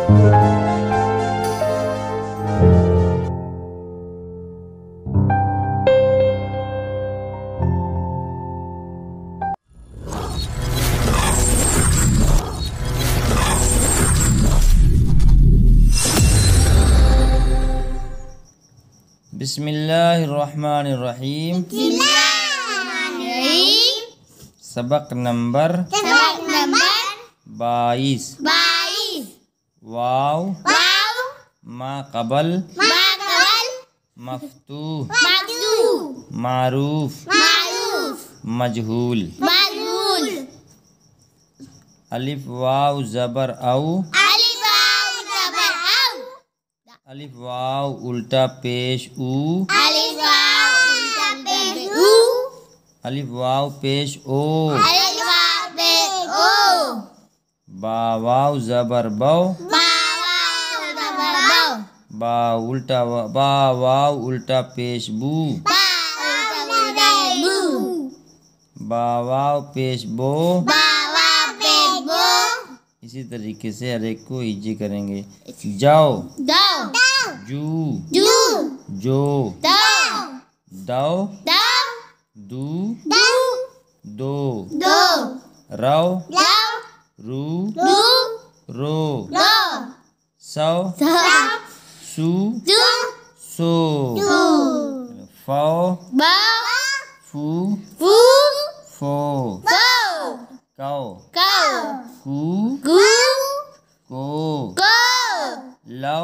बिस्मिल्लाहिर्रहमानिर्रहीम। सबक नंबर 22। वाव मा कबल मफ्तूह मारूफ मजहूल। अलिफ वाव ज़बर औ अलिफ वाव उल्टा पेश ऊ अलिफ वाव पेश ओ बा वाव ज़बर बौ बा वाव उल्टा पेश बू बा वाव पेश बो। इसी तरीके से हर एक को इजी करेंगे। जाओ जू जो दो दू दो रौ रू रो सौ सू सो फौ फू फो कौ कू को लौ